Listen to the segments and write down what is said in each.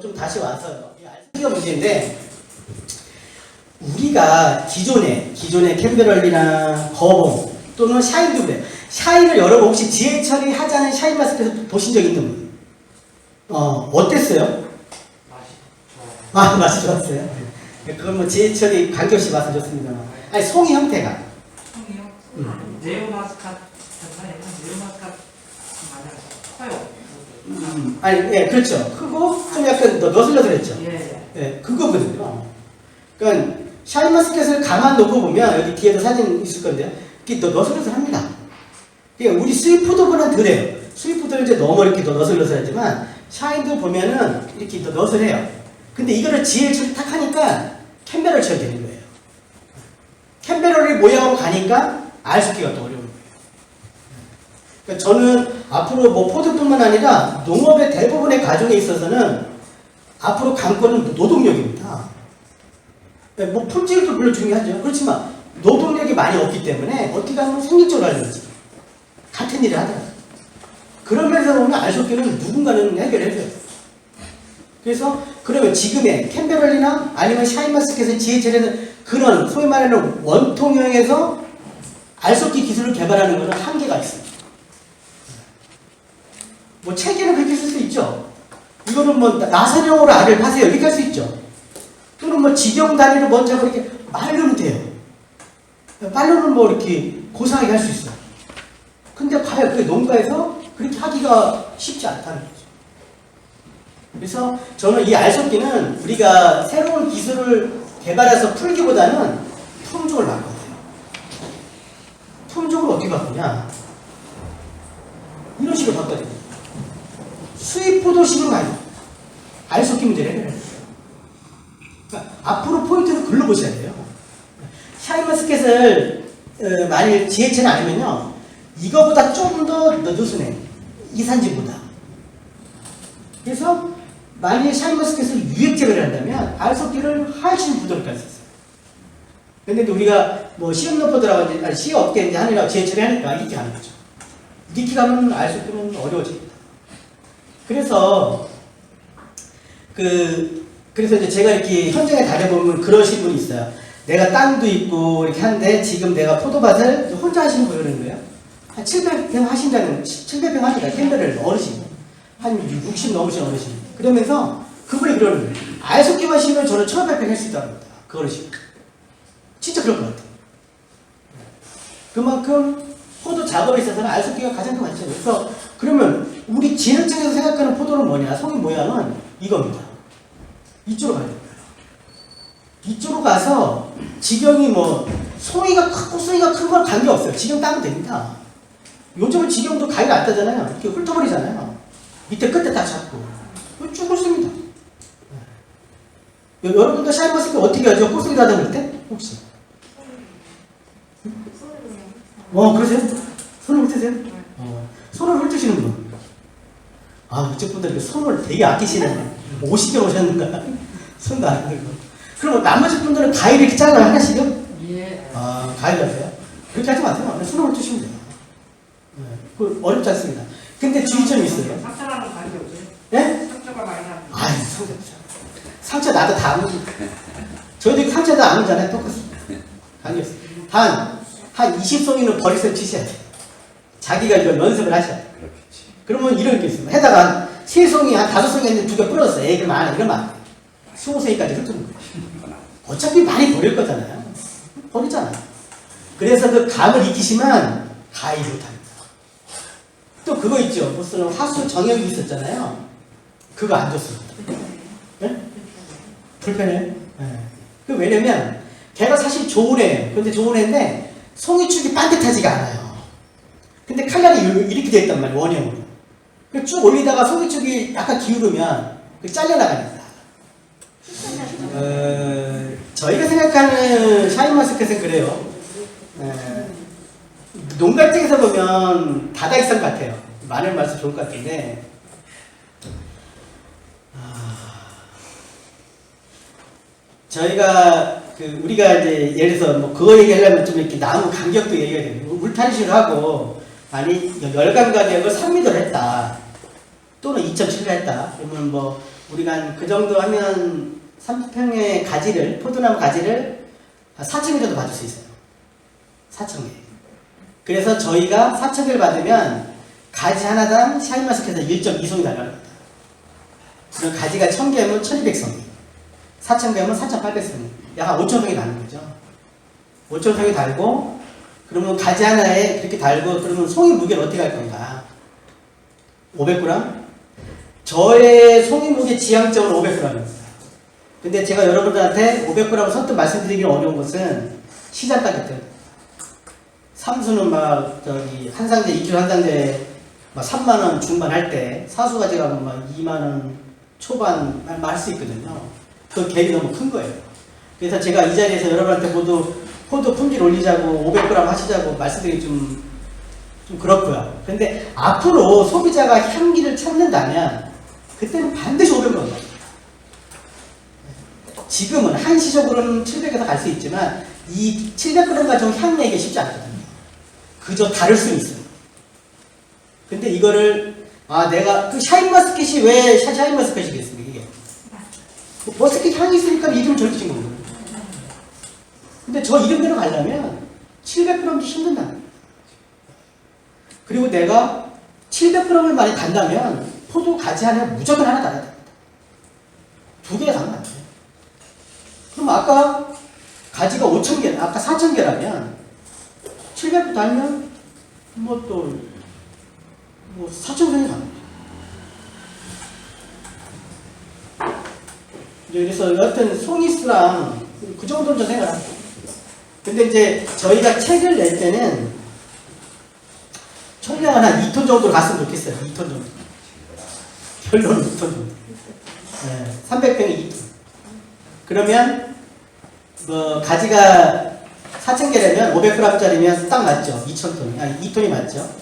좀 다시 와서 알기가 문제인데, 우리가 기존에 캠베럴이나 거봉 또는 샤인도 그래. 샤인을 여러분 혹시 지혜철이 하자는 샤인 마스크에서 보신 적 있는 분? 어땠어요? 맛이 좋았어요. 그건 뭐 지혜철이 관계없이 맛은 좋습니다만. 아니 송이 형태가. 송이요? 네오마스카 네오마스카 맞아요. 커요. 아니 예 그렇죠. 크고 좀 약간 너슬너슬했죠. 예. 예 그거거든요. 그러니까 샤인 마스켓을 가만 놓고 보면 여기 뒤에도 사진 있을 건데요. 이렇게 너슬너슬합니다. 그러니까 우리 스위프트보다는 덜해요. 스위프트는 이제 너무 이렇게 너슬너슬하지만 샤인도 보면은 이렇게 더 너슬해요. 근데 이거를 GH를 탁 하니까 캠베럴처럼 되는 거예요. 캠베럴이 모양으로 가니까 알수기가 또 어려운 거예요. 그러니까 저는 앞으로 뭐 포드뿐만 아니라 농업의 대부분의 과정에 있어서는 앞으로 관건은 노동력입니다. 뭐 품질도 물론 중요하죠. 그렇지만 노동력이 많이 없기 때문에 어떻게 하면 생리적으로 하는지 같은 일을 하더라고요. 그런 면에서 보면 알속기는 누군가는 해결해줘요. 그래서 그러면 지금의 캠베럴이나 아니면 샤인마스켓의 GHL에는 그런 소위 말하는 원통형에서 알속기 기술을 개발하는 것은 한계가 있어요. 뭐 체계는 그렇게 쓸 수 있죠. 이거는 뭐 나선형으로 알을 파세요 이렇게 할 수 있죠. 또는 뭐 직영 단위로 먼저 그렇게 말로는 돼요. 말로는 뭐 이렇게 고상하게 할 수 있어요. 근데 과연 그게 농가에서 그렇게 하기가 쉽지 않다는 거죠. 그래서 저는 이 알속기는 우리가 새로운 기술을 개발해서 풀기보다는 품종을 바꿔야 돼요. 품종을 어떻게 바꾸냐? 이런 식으로 바꿔야 돼요. 수입 포도식으로 가야 돼요. 알속기 문제를 해결해야 돼요. 그러니까 앞으로 포인트를 글로 보셔야 돼요. 샤인머스켓을 만일 GH는 아니면요, 이거보다 좀 더 늦으네. 이산지보다. 그래서 만일 샤인머스켓을 유액제를 한다면 알속기를 훨씬 부드럽게 할 수 있어요. 근데 우리가 뭐 시험노포드라고 아니 시업계 이제 하느라고 GH를 하니까 이렇게 하는 거죠. 이렇게 가면 알속기는 어려워집니다. 그래서 그래서 이제 제가 이렇게 현장에 다녀보면 그러신 분이 있어요. 내가 땅도 있고 이렇게 하는데 지금 내가 포도밭을 혼자 하시는 분 이러는 거예요. 한 700평 하신다는 700평 하니까 캠베럴 어르신 한 60 넘으신 어르신 그러면서 그분이 그러는 거예요. 알속기만 심으면 저는 1500평 할 수 있다고 합니다. 그 어르신 진짜 그럴 것 같아요. 그만큼 포도 작업에 있어서는 알속기가 가장 더 많죠. 그래서 그러면 우리 진흙층에서 생각하는 포도는 뭐냐? 송이 모양은 이겁니다. 이쪽으로 가야 돼요. 이쪽으로 가서 지경이 뭐 송이가 크고 송이가 큰 건 관계없어요. 지경 따면 됩니다. 요즘은 지경도 가위가 안 따잖아요. 이렇게 훑어버리잖아요. 밑에 끝에 딱 잡고 쭉 훑습니다. 여러분도 샤인머스켓 어떻게 하죠? 꼬순이 다듬을 때? 혹시? 그러세요? 손을 훑으세요? 손을 훑으시는 분. 이쪽 분들 손을 되게 아끼시네. 50개 오셨는가? 손도 안 들고. 그럼 나머지 분들은 가위를 이렇게 잘라요? 하나씩요? 예. 가위를 하세요? 그렇게 하지 마세요. 그냥 손을 훑으시면 돼요. 어렵지 않습니다. 근데 주의점이 있어요. 상처라는 관계 없어요? 예? 상처가 많이 나요. 상처 없어요. 상처 나도 다 아무지. 저희도 상처도 아무잖아요. 똑같습니다. 관계없어요. 한 20송이는 버리세요 치셔야 돼요. 자기가 이걸 연습을 하셔야 돼요. 그러면 이런 게 있습니다. 해다가 3송이, 한 5송이 했는데 2개 뿌렸어요. 그럼 안 해. 이러면 안 돼. 20송이까지 훑는 거예요. 어차피 많이 버릴 거잖아요. 버리잖아요. 그래서 그 감을 익히시면 가위로 답니다. 또 그거 있죠. 무슨 화수 정역이 있었잖아요. 그거 안 좋습니다. 네? 불편해요? 네. 왜냐면 걔가 사실 좋은 애예요. 근데 좋은 애인데 송이축이 반듯하지가 않아요. 근데 칼날이 이렇게 되어 있단 말이에요. 원형으로. 쭉 올리다가 송이축이 약간 기울으면 잘려나가니까. 저희가 생각하는 샤인머스켓은 그래요. 농갈등에서 보면 다다익선 같아요. 마늘 맛이 좋을 것 같은데 저희가 우리가 이제 예를 들어서 뭐 그거 얘기하려면 좀 이렇게 나무 간격도 얘기해야 돼요. 울타리식으로 하고 아니 열감 가격을 3m를 했다 또는 2.7을 했다 그러면 뭐 우리가 그 정도 하면 30평의 가지를, 포도나무 가지를 4,000개 정도 받을 수 있어요. 4,000개. 그래서 저희가 4,000개를 받으면 가지 하나당 샤인머스켓에서 1.2송이 달라고 합니다. 그럼 가지가 1,000개면 1,200송이, 4,000개면 4,800송이, 약 한 5,000송이 나는 거죠. 5,000송이 달고, 그러면 가지 하나에 그렇게 달고, 그러면 송이 무게를 어떻게 할 건가? 500g? 저의 송이 무게 지향적으로 500g입니다. 근데 제가 여러분들한테 500g 선뜻 말씀드리기 어려운 것은 시장 가격 때문에. 삼수는 막, 한 상자, 2kg 한 상자에 막 3만원 중반 할 때, 사수가지가 막 2만원 초반 할 수 있거든요. 그 갭이 너무 큰 거예요. 그래서 제가 이 자리에서 여러분한테 모두 포도 품질 올리자고 500g 하시자고 말씀드리기 좀 그렇고요. 근데 앞으로 소비자가 향기를 찾는다면 그때는 반드시 500g 가요. 지금은 한시적으로는 700에서 갈 수 있지만 이 700g 가지고 향 내기 쉽지 않거든요. 그저 다를 수는 있어요. 근데 이거를 내가 그 샤인머스켓이 왜 샤인머스켓이겠습니까? 이게 머스켓 향이 있으니까 이름을 저렇게 진 거거든요. 근데 저 이름대로 가려면 700g도 힘든다. 그리고 내가 700g을 많이 간다면 포도 가지 안에 무조건 하나 달아야 됩니다. 2개가 가면 안 돼요. 그럼 아까 가지가 5,000개, 아까 4,000개라면 700도 달면 뭐 또 4,000송이 갑니다. 그래서 여하튼 송이수랑 그 정도는 좀 생각합니다. 근데 이제 저희가 책을 낼 때는 총량은 한 2톤 정도 갔으면 좋겠어요. 2톤 정도. 결론은 2톤 정도. 네, 300평에 2톤. 그러면 뭐 가지가 4,000개라면 500g짜리면 딱 맞죠. 2,000톤이. 아니 2톤이 맞죠.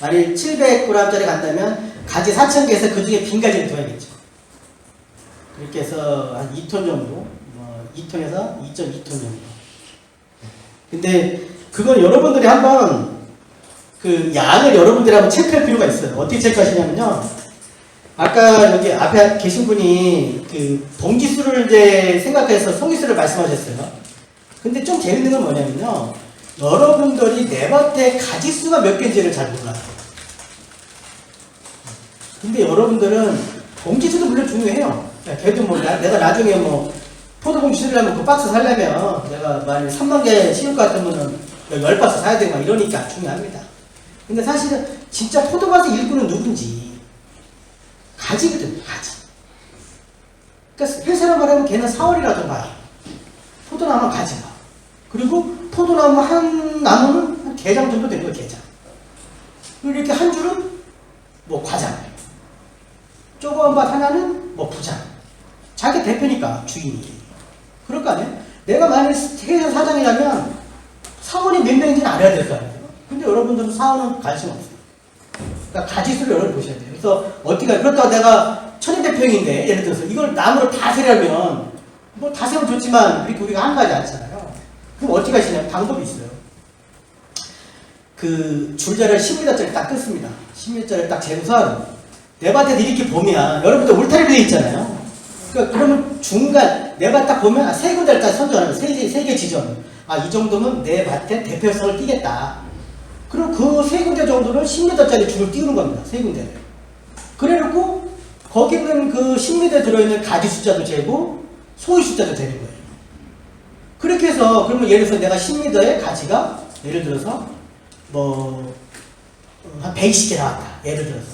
만일 700g짜리 간다면 가지 4,000개에서 그 중에 빈 가지를 둬야겠죠. 그렇게 해서 한 2톤 정도, 2톤에서 2.2톤 정도. 근데 그건 여러분들이 한번 그 양을 여러분들이 한번 체크할 필요가 있어요. 어떻게 체크하시냐면요. 아까 여기 앞에 계신 분이 그 봉지수를 이제 생각해서 송이수를 말씀하셨어요. 근데 좀 재밌는 건 뭐냐면요. 여러분들이 내 밭에 가지수가 몇 개인지를 잘 몰라요. 근데 여러분들은 봉지수도 물론 중요해요. 걔도 뭐 내가 나중에 뭐 포도봉지 쓰려면 그 박스 살려면 내가 만약에 3만 개 씌울 것 같으면은 10박스 사야 되고 막 이러니까 중요합니다. 근데 사실은 진짜 포도밭의 일꾼은 누군지 가지거든, 가지. 그러니까 회사로 말하면 걔는 사월이라도 봐요. 포도나무는 가지가. 그리고 포도나무 한 나무는 한 게장 정도 되는 거예요, 게장. 그리고 이렇게 한 줄은 뭐 과장. 조그만 밭 하나는 뭐 부장. 자기 대표니까 주인이. 그럴 거 아니에요? 내가 만약에 회사 사장이라면 사원이 몇 명인지는 알아야 될 거 아니에요? 근데 여러분들은 사원은 관심 없어요. 그러니까 가지수를 여러분 보셔야 돼요. 그래서 어떻게, 그렇다고 내가 1,200평인데, 예를 들어서 이걸 나무를 다 세려면, 뭐 다 세면 좋지만, 그렇게 우리가 한 가지 않잖아요. 그럼 어떻게 하시냐면 방법이 있어요. 그 줄자를 10m짜리 딱 끊습니다. 10m짜리 딱 재고서 내 밭에 이렇게 보면, 여러분들 울타리 되어 있잖아요. 그러니까 그러면 중간, 내 밭 딱 보면, 세 군데를 딱 선정하는 거예요. 세 개 지점. 이 정도면 내 밭에 대표성을 띠겠다. 그럼 그 세 군데 정도를 10m짜리 줄을 띄우는 겁니다. 세 군데를. 그래 놓고, 거기 있는 그 10m에 들어있는 가지 숫자도 재고, 소위 숫자도 되는 거예요. 그렇게 해서, 그러면 예를 들어서 내가 10m에 가지가, 예를 들어서, 한 120개 나왔다. 예를 들어서.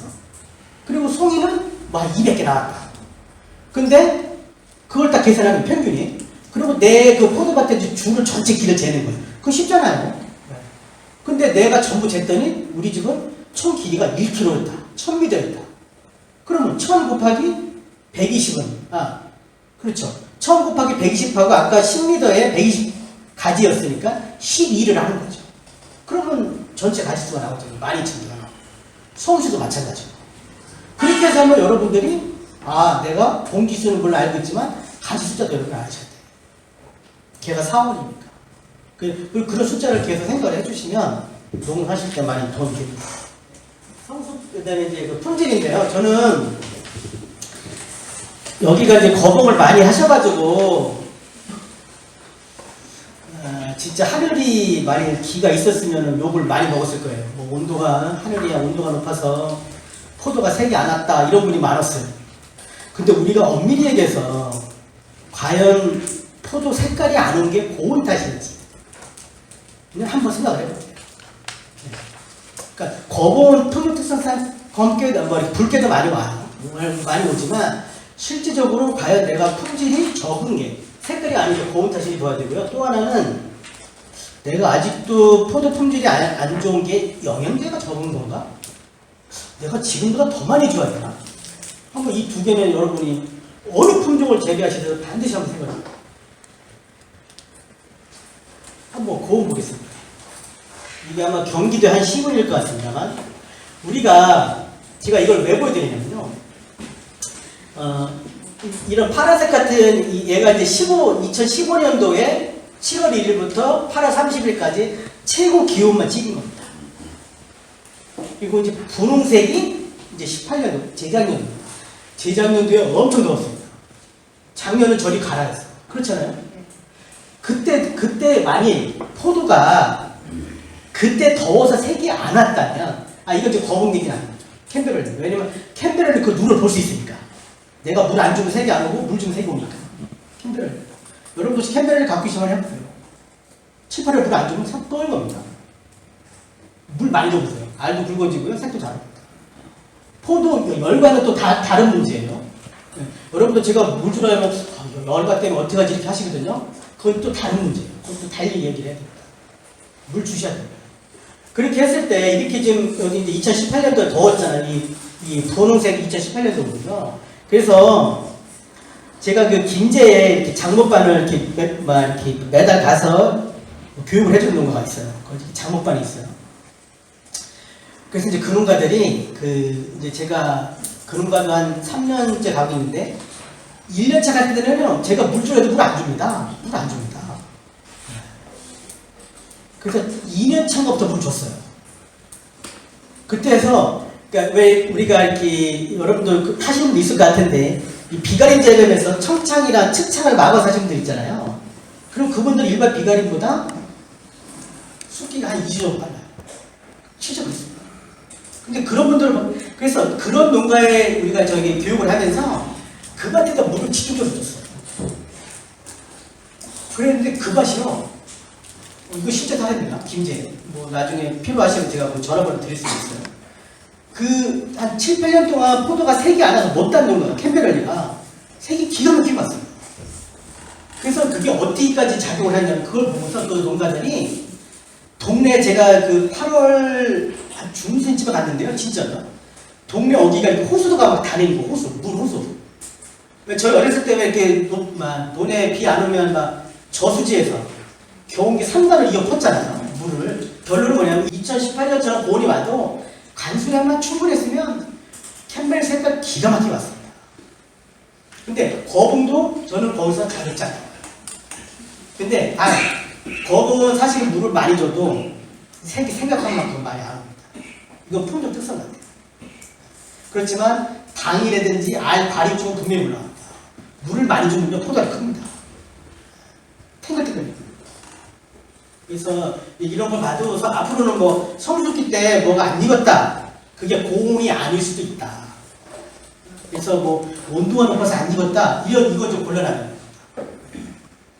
그리고 송이는 한 200개 나왔다. 근데, 그걸 딱 계산하면 평균이. 그리고 내 그 포도밭에 줄을 전체 길을 재는 거예요. 그거 쉽잖아요. 근데 내가 전부 쟀더니 우리 집은 총 길이가 1km였다. 1000m였다. 그러면 1000 곱하기 120은, 그렇죠. 1000 곱하기 120하고 아까 10m에 120 가지였으니까 12를 하는 거죠. 그러면 전체 가지수가 나오죠. 12,000개가 나오고. 송수도 마찬가지고. 그렇게 해서 하면 여러분들이, 내가 봉지수는 물론 알고 있지만 가지 숫자도 여러분 아셔야 돼요. 걔가 4월이니까. 그런 숫자를 계속 생각을 해주시면 농하실 때 많이 도움이 됩니다. 성수, 그 다음에 이제 그 품질인데요. 저는 여기가 이제 거봉을 많이 하셔가지고 진짜 하늘이 많이 기가 있었으면 욕을 많이 먹었을 거예요. 뭐 온도가 하늘이 온도가 높아서 포도가 색이 안 왔다 이런 분이 많았어요. 근데 우리가 엄밀히 얘기해서 과연 포도 색깔이 안 온 게 고온 탓인지 그냥 한번 생각을 해봐요. 그러니까 거본 토종 특성상 검게도 뭐 붉게도 많이 와요. 많이 오지만 실질적으로 과연 내가 품질이 적은 게 색깔이 아니고 고온 탓이 좋아야 되고요. 또 하나는 내가 아직도 포도 품질이 안 좋은 게 영양제가 적은 건가? 내가 지금보다 더 많이 줘야 되나? 한번 이 두 개는 여러분이 어느 품종을 재배하시더라도 반드시 한번 생각해요. 한번 고음 보겠습니다. 이게 아마 경기도 한 시골일 것 같습니다만 제가 이걸 왜 보여드리냐면요. 이런 파란색 같은 얘가 이제 2015년도에 7월 1일부터 8월 30일까지 최고 기온만 찍은 겁니다. 그리고 이제 분홍색이 이제 18년도, 재작년입니다. 재작년도에 엄청 더웠습니다. 작년은 저리 가라앉았어요. 그렇잖아요? 그때 만일 포도가 그때 더워서 색이 안 왔다면, 이건 이제 거북이긴 합니다. 캔베럴리. 왜냐면 캔베럴리 그 눈을 볼 수 있으니까. 내가 물 안 주면 색이 안 오고 물 주면 색이 오니까. 캔베럴리. 여러분도 혹시 캔베럴리 갖고 계시면 해보세요. 7, 8월 물 안 주면 색 떠올 겁니다. 물 많이 줘보세요. 알도 굵어지고요. 색도 잘 옵니다. 포도 열과는 또 다른 문제예요. 네. 여러분도 제가 물 주라면 열과 때문에 어떡하지 이렇게 하시거든요. 그건 또 다른 문제예요. 그건 또 달리 얘기를 해야 됩니다. 물 주셔야 됩니다. 그렇게 했을 때 이렇게 지금 여기 이제 2018년도에 더웠잖아요. 이 분홍색 2018년도거든요. 그래서 제가 그 김제에 이렇게 장목반을 이렇게 매달 가서 교육을 해주는 농가가 있어요. 거기 장목반이 있어요. 그래서 이제 그 농가들이 이제 제가 그 농가도 한 3년째 가고 있는데 1년차 갈 때는 제가 물 줘도 물 안 줍니다. 물 안 줍니다. 그래서 2년차부터 물 줬어요. 그때에서 그러니까 왜 우리가 이렇게 여러분들 하시는 분도 있을 것 같은데 이 비가림 재배면서 청창이랑 측창을 막아서 하시는 분들 있잖아요. 그럼 그분들 일반 비가림보다 숫기가 한 2주 정도 빨라요. 진짜 그렇습니다. 근데 그런 분들 그래서 그런 농가에 우리가 교육을 하면서 그 밭에다 물을 집중적으로 줬어요. 그랬는데 그 밭이요. 이거 실제 사례입니다. 김제. 뭐 나중에 필요하시면 제가 뭐 전화번호 드릴 수 있어요. 한 7, 8년 동안 포도가 색이 안 와서 못 땄는 거예요. 캔베럴리가. 색이 기가 막히게 왔어요. 그래서 그게 어디까지 작용을 했냐면 그걸 보고서 그 농가들이 동네 제가 그 8월 중순쯤에 갔는데요. 진짜요. 동네 어디가 이렇게 호수도가 막 다니는 거, 물 호수. 저희 어렸을 때 이렇게 논에 비 안 오면 막 저수지에서 겨우기 3단을 이어 폈잖아요. 물을. 결론은 뭐냐면 2018년처럼 고온이 와도 간수량만 충분했으면 캠벨 색깔 기가 막히게 왔습니다. 근데 거봉도 저는 거기서 잘했잖아요. 근데 거봉은 사실 물을 많이 줘도 색이 생각한 만큼 많이 안 옵니다. 이건 품종 특성 같아요. 그렇지만 당이라든지 알 발효 쪽은 분명히 올라갑니다. 물을 많이 주면 포도가 큽니다. 탱글탱글해요. 그래서 이런 걸 봐도 앞으로는 뭐 성숙기 때 뭐가 안 익었다. 그게 고온이 아닐 수도 있다. 그래서 뭐 온도가 높아서 안 익었다. 이건 좀 곤란합니다.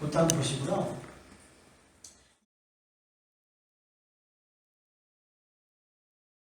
그것도 한번 보시고요.